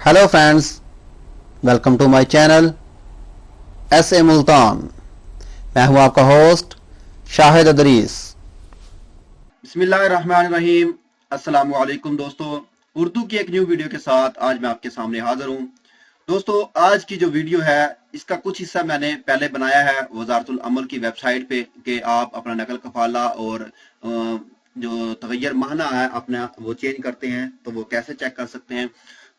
Hello friends, welcome to my channel S A Multan. मैं हूं आपका होस्ट शाहिद अदरीस। बिस्मिल्लाहिर्रहमानिर्रहीम। अस्सलाम वालेकुम दोस्तों, उर्दू की एक न्यू वीडियो के साथ आज मैं आपके सामने हाजिर हूं। दोस्तों, आज की जो वीडियो है इसका कुछ हिस्सा मैंने पहले बनाया है वजारतुल अमल की वेबसाइट पे कि आप अपना नकल कफाला और जो तगैर माहना है अपना वो चेंज करते हैं तो वो कैसे चेक कर सकते हैं।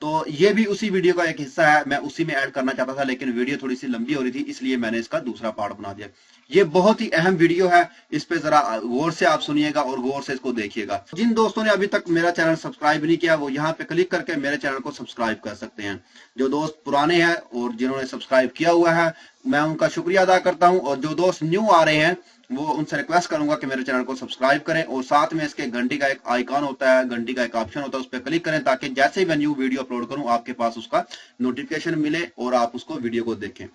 तो ये भी उसी वीडियो का एक हिस्सा है, मैं उसी में ऐड करना चाहता था लेकिन वीडियो थोड़ी सी लंबी हो रही थी इसलिए मैंने इसका दूसरा पार्ट बना दिया। ये बहुत ही अहम वीडियो है, इस पे जरा गौर से आप सुनिएगा और गौर से इसको देखिएगा। जिन दोस्तों ने अभी तक मेरा चैनल सब्सक्राइब नहीं किया वो यहाँ पे क्लिक करके मेरे चैनल को सब्सक्राइब कर सकते हैं। जो दोस्त पुराने हैं और जिन्होंने सब्सक्राइब किया हुआ है मैं उनका शुक्रिया अदा करता हूं, और जो दोस्त न्यू आ रहे हैं वो उनसे रिक्वेस्ट करूंगा कि मेरे चैनल को सब्सक्राइब करें और साथ में इसके घंटी का एक आइकॉन होता है, घंटी का एक ऑप्शन होता है, उस पर क्लिक करें ताकि जैसे ही मैं न्यू वीडियो अपलोड करूं आपके पास उसका नोटिफिकेशन मिले और आप उसको वीडियो को देखें।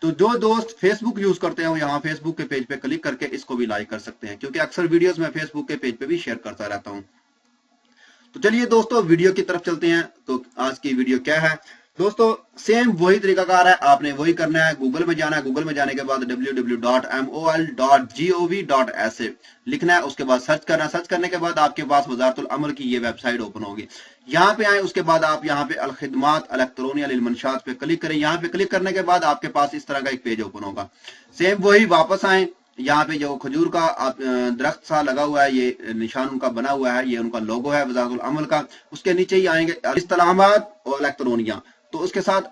तो जो दोस्त फेसबुक यूज करते हैं वो यहाँ फेसबुक के पेज पे क्लिक करके इसको भी लाइक कर सकते हैं, क्योंकि अक्सर वीडियोस मैं फेसबुक के पेज पे भी शेयर करता रहता हूँ। तो चलिए दोस्तों वीडियो की तरफ चलते हैं। तो आज की वीडियो क्या है दोस्तों, सेम वही तरीकाकार है, आपने वही करना है। गूगल में जाना है, गूगल में जाने के बाद www.mol.gov.sa लिखना है, उसके बाद सर्च करना है। सर्च करने के बाद आपके पास वजारतुल अमल की ये वेबसाइट ओपन होगी। यहाँ पे आए, उसके बाद आप यहाँ पे अल खिदमात इलेक्ट्रॉनिया लिल मंशात पे क्लिक करें। यहाँ पे क्लिक करने के बाद आपके पास इस तरह का एक पेज ओपन होगा। सेम वही वापस आए, यहाँ पे जो खजूर का दरख्त सा लगा हुआ है, ये निशान उनका बना हुआ है, ये उनका लोगो है वजारतुल अमल का। उसके नीचे ही आएंगे इस्लामाबाद और इलेक्ट्रॉनिया, तो उसके साथ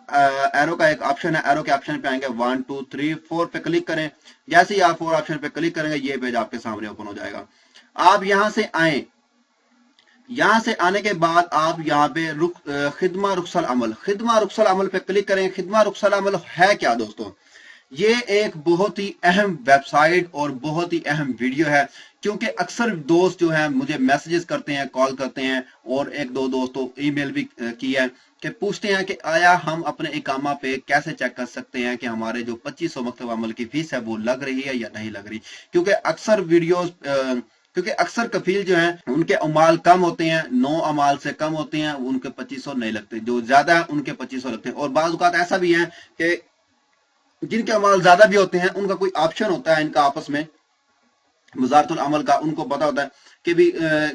एरो का एक ऑप्शन है, एरो के ऑप्शन पे आएंगे 1 2 3 4 पे क्लिक करें। जैसे ही आप 4 ऑप्शन पे क्लिक करेंगे ये पेज आपके सामने ओपन हो जाएगा। आप यहां से आए, यहां से आने के बाद आप यहाँ पे खिदमा रुखसल अमल पे क्लिक करें। खिदमा रुखसल अमल है क्या दोस्तों? ये एक बहुत ही अहम वेबसाइट और बहुत ही अहम वीडियो है, क्योंकि अक्सर दोस्त जो हैं मुझे मैसेजेस करते हैं, कॉल करते हैं, और एक दो दोस्तों ईमेल भी की है कि पूछते हैं कि आया हम अपने इकामा पे कैसे चेक कर सकते हैं कि हमारे जो 2500 मकतब अमल की फीस है वो लग रही है या नहीं लग रही। क्योंकि अक्सर कफील जो हैं उनके अमाल कम होते हैं, 9 अमाल से कम होते हैं, उनके 2500 नहीं लगते, जो ज्यादा है उनके 2500 लगते हैं। और बाज़ औक़ात ऐसा भी है कि जिनके अमाल ज्यादा भी होते हैं उनका कोई ऑप्शन होता है इनका आपस में वजारतुल अमल का, उनको पता होता है कि भी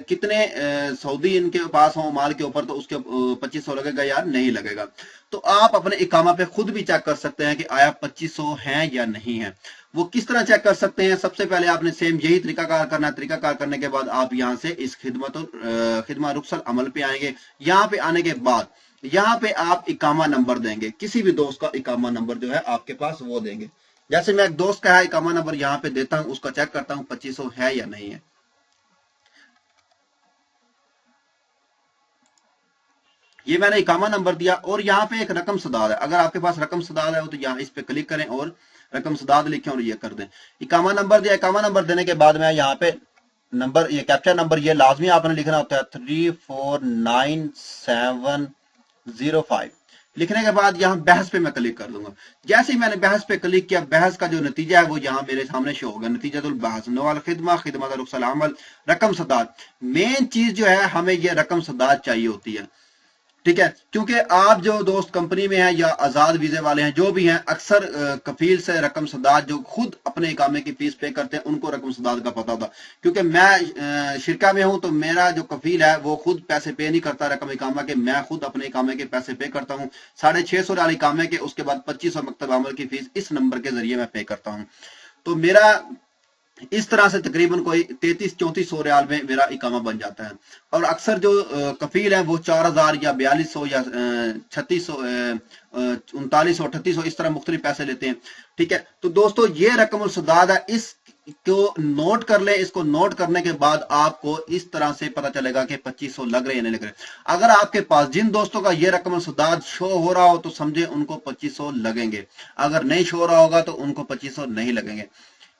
कितने सऊदी इनके पास हो माल के ऊपर, तो उसके 2500 लगेगा या नहीं लगेगा। तो आप अपने इकामा पे खुद भी चेक कर सकते हैं कि आया 2500 हैं या नहीं है। वो किस तरह चेक कर सकते हैं? सबसे पहले आपने सेम यही तरीकाकार करना है। तरीकाकार करने के बाद आप यहाँ से इस खिदमा रुखसल अमल पे आएंगे। यहाँ पे आने के बाद यहाँ पे आप इकामा नंबर देंगे, किसी भी दोस्त का इकामा नंबर जो है आपके पास वो देंगे। जैसे मैं एक दोस्त का है इकामा नंबर यहाँ पे देता हूं, उसका चेक करता हूं 2500 है या नहीं है। ये मैंने इकामा नंबर दिया और यहाँ पे एक रकम सदाद है। अगर आपके पास रकम सदाद है तो यहाँ इस पे क्लिक करें और रकम सदाद लिखें और ये कर दें। इकामा नंबर दिया, इकामा नंबर देने के बाद मैं यहाँ पे नंबर, ये कैप्चा नंबर ये लाजमी आपने लिखना होता है 349705। लिखने के बाद यहाँ बहस पे मैं क्लिक कर दूंगा। जैसे ही मैंने बहस पे क्लिक किया, बहस का जो नतीजा है वो यहाँ मेरे सामने शो होगा। नतीजतुल बहस नवाल खिदमा खिदमत रुखसल अमल रकम सदाद। मेन चीज जो है हमें ये रकम सदाद चाहिए होती है, ठीक है। क्योंकि आप जो दोस्त कंपनी में हैं या आजाद वीजे वाले हैं, जो भी हैं, अक्सर कफील से रकम सदाद जो खुद अपने इकामे की फीस पे करते हैं उनको रकम सदाद का पता होता। क्योंकि मैं शिरका में हूं तो मेरा जो कफील है वो खुद पैसे पे नहीं करता रकम इकामा के, मैं खुद अपने इकामे के पैसे पे करता हूं। 650 रियाल इकामे के, उसके बाद 2500 मकतब अमल की फीस इस नंबर के जरिए मैं पे करता हूं। तो मेरा इस तरह से तकरीबन कोई 3300-3400 रियाल में मेरा इकामा बन जाता है। और अक्सर जो कफील हैं वो 4000 या 4200 या 3600 3900 3800 इस तरह मुख्तलिफ पैसे लेते हैं, ठीक है। तो दोस्तों ये रकम सदाद है, इसको नोट कर ले। इसको नोट करने के बाद आपको इस तरह से पता चलेगा कि 2500 लग रहे हैं या नहीं लग रहे। अगर आपके पास जिन दोस्तों का ये रकम सदाद शो हो रहा हो तो समझे उनको 2500 लगेंगे, अगर नहीं शो हो रहा होगा तो उनको 2500 नहीं लगेंगे।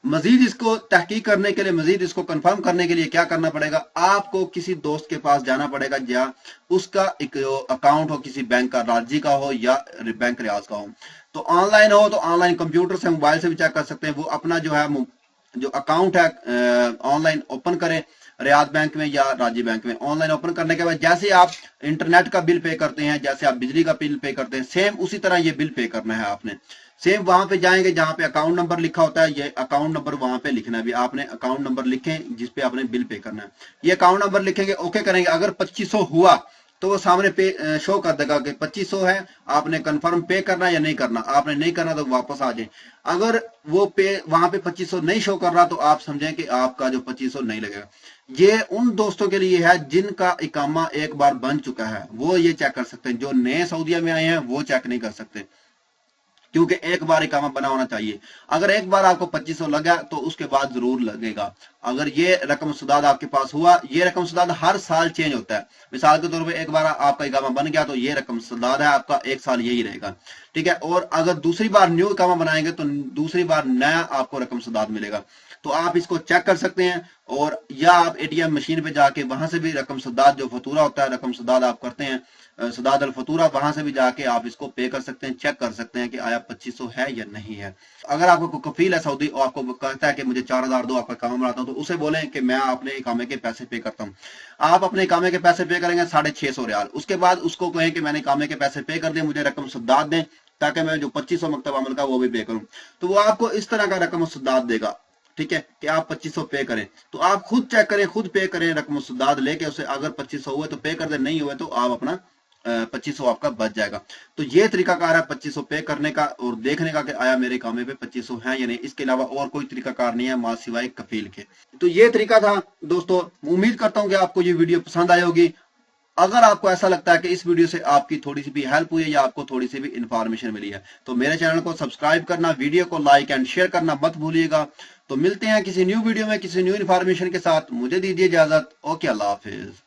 मजीद इसको तहकीक करने के लिए, मजीद इसको कंफर्म करने के लिए क्या करना पड़ेगा? आपको किसी दोस्त के पास जाना पड़ेगा या उसका एक अकाउंट हो, किसी बैंक का, राजी का हो या बैंक रियाज का हो। तो ऑनलाइन हो तो ऑनलाइन कंप्यूटर से, मोबाइल से भी चेक कर सकते हैं। वो अपना जो है जो अकाउंट है ऑनलाइन ओपन करें। रियाद बैंक में या राज्य बैंक में। ऑनलाइन ओपन करने के बाद जैसे आप इंटरनेट का बिल पे करते हैं, जैसे आप बिजली का बिल पे करते हैं, सेम उसी तरह ये बिल पे करना है आपने। सेम वहां पे जाएंगे जहां पे अकाउंट नंबर लिखा होता है, ये अकाउंट नंबर वहां पे लिखना है। भी आपने अकाउंट नंबर लिखें जिस पे आपने बिल पे करना है, ये अकाउंट नंबर लिखेंगे, ओके करेंगे। अगर 2500 हुआ तो वो सामने पे शो कर देगा कि 2500 है, आपने कंफर्म पे करना या नहीं करना। आपने नहीं करना तो वापस आ जाए। अगर वो पे वहां पे 2500 नहीं शो कर रहा तो आप समझें कि आपका जो 2500 नहीं लगेगा। ये उन दोस्तों के लिए है जिनका इकामा एक बार बन चुका है, वो ये चेक कर सकते हैं। जो नए सऊदीया में आए हैं वो चेक नहीं कर सकते, क्योंकि एक बार इकामा बना होना चाहिए। अगर एक बार आपको 2500 लगा तो उसके बाद जरूर लगेगा। अगर ये रकम सुदाद आपके पास हुआ, ये रकम सुदाद हर साल चेंज होता है। मिसाल के तौर पे एक बार आपका इकामा बन गया तो ये रकम सुदाद है आपका, एक साल यही रहेगा, ठीक है। और अगर दूसरी बार न्यू इकामा बनाएंगे तो दूसरी बार नया आपको रकम सुदाद मिलेगा। तो आप इसको चेक कर सकते हैं, और या आप एटीएम मशीन पे जाके वहां से भी रकम सुदाद जो फतूरा होता है, रकम सुदाद आप करते हैं, सदाद अल फतूरा, वहां से भी जाके आप इसको पे कर सकते हैं, चेक कर सकते हैं कि आया 2500 है या नहीं है। अगर आपको कोई कफील है सऊदी और आपको कहता है कि मुझे 4000 दो, आपका इकामा बनाता हूं, तो उसे बोलें कि मैं अपने इकामे के पैसे पे करता हूं। आप अपने इकामे के पैसे पे करेंगे 650 रियाल। उसके बाद उसको कहें कि मैंने इकामे के पैसे पे कर दिए, मुझे रकम सुदाद दें ताकि मैं जो 2500 मकतब अमल का वो भी पे करूं। तो वो आपको इस तरह का रकम सुदाद देगा, ठीक है, कि आप 2500 पे करें। तो आप खुद चेक करें, खुद पे करें रकम सुदाद लेके उसे। अगर 2500 हुए तो पे कर दे, नहीं हुए तो आप अपना 2500 आपका बच जाएगा। तो ये तरीकाकार है 2500 पे करने का और देखने का कि आया मेरे कामे पे 2500 है या नहीं। इसके अलावा और कोई तरीकाकार नहीं है मां सिवाय कफील के। तो ये तरीका था दोस्तों। उम्मीद करता हूं कि आपको ये वीडियो पसंद आई होगी। अगर आपको ऐसा लगता है कि इस वीडियो से आपकी थोड़ी सी भी हेल्प हुई है या आपको थोड़ी सी भी इंफॉर्मेशन मिली है, तो मेरे चैनल को सब्सक्राइब करना, वीडियो को लाइक एंड शेयर करना मत भूलिएगा। तो मिलते हैं किसी न्यू वीडियो में किसी न्यू इंफॉर्मेशन के साथ। मुझे दीजिए इजाजत। ओके, अल्लाह हाफिज।